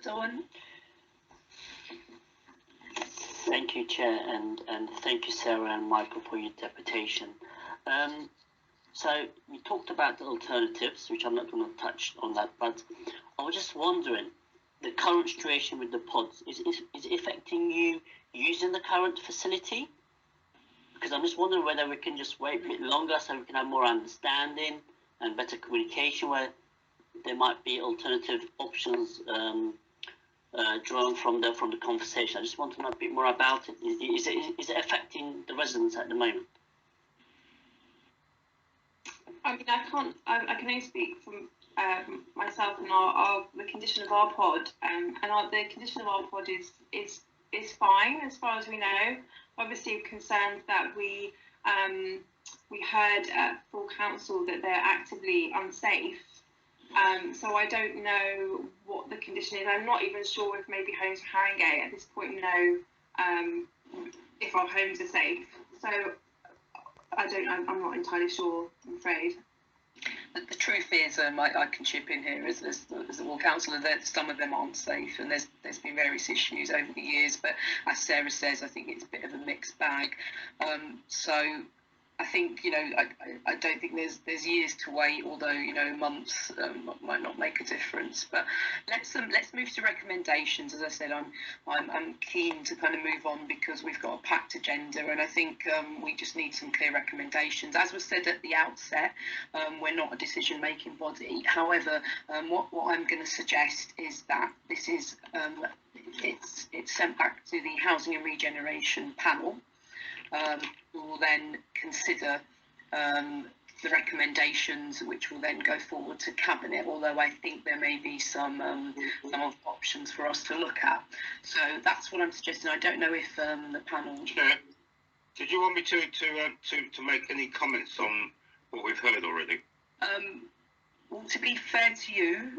Dogan. Thank you, Chair, and thank you, Sarah and Michael, for your deputation. So you talked about the alternatives, which I'm not going to touch on that, but I was just wondering, the current situation with the pods, is it affecting you using the current facility? Because I'm just wondering whether we can just wait a bit longer so we can have more understanding and better communication, where there might be alternative options drawn from the conversation. I just want to know a bit more about it. Is it affecting the residents at the moment? I mean, I can only speak from myself and the condition of our pod, and the condition of our pod is fine as far as we know. Obviously, concerned that we heard at full council that they're actively unsafe. So I don't know what the condition is. I'm not even sure if maybe Homes for Haringey at this point know if our homes are safe. So I'm not entirely sure, I'm afraid. The truth is, I can chip in here as the ward councillor, that some of them aren't safe, and there's been various issues over the years. But as Sarah says, I think it's a bit of a mixed bag. So I think, you know, I don't think there's years to wait, although, you know, months might not make a difference. But let's move to recommendations. As I said, I'm keen to kind of move on because we've got a packed agenda, and I think we just need some clear recommendations. As was said at the outset, we're not a decision-making body. However, what I'm going to suggest is that this is it's sent back to the Housing and Regeneration panel. We will then consider the recommendations, which will then go forward to Cabinet, although I think there may be some options for us to look at. So that's what I'm suggesting. I don't know if the panel... Chair, did you want me to make any comments on what we've heard already? Well, to be fair to you,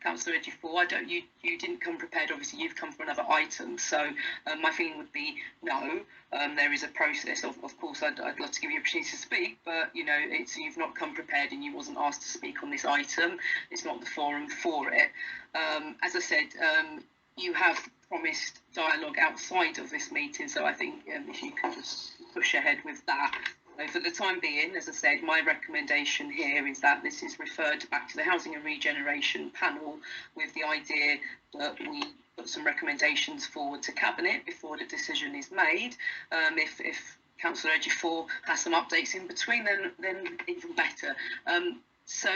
Councillor Ejiofor, you didn't come prepared. Obviously, you've come for another item. So my feeling would be no. There is a process. Of course, I'd love to give you an opportunity to speak, but you know, you've not come prepared, and you wasn't asked to speak on this item. It's not the forum for it. As I said, you have promised dialogue outside of this meeting, so I think if you can just push ahead with that. So for the time being, as I said, my recommendation here is that this is referred back to the Housing and Regeneration panel with the idea that we put some recommendations forward to Cabinet before the decision is made. If Councillor Ejiofor has some updates in between, then even better. So,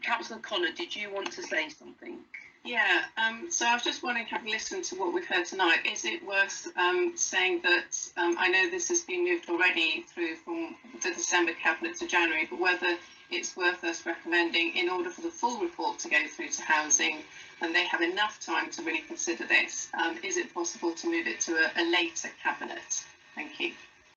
Councillor Cllr, did you want to say something? Yeah, so I was just wondering, having listened to what we've heard tonight, is it worth saying that, I know this has been moved already through from the December Cabinet to January, but whether it's worth us recommending, in order for the full report to go through to Housing, and they have enough time to really consider this, is it possible to move it to a later Cabinet? Thank you.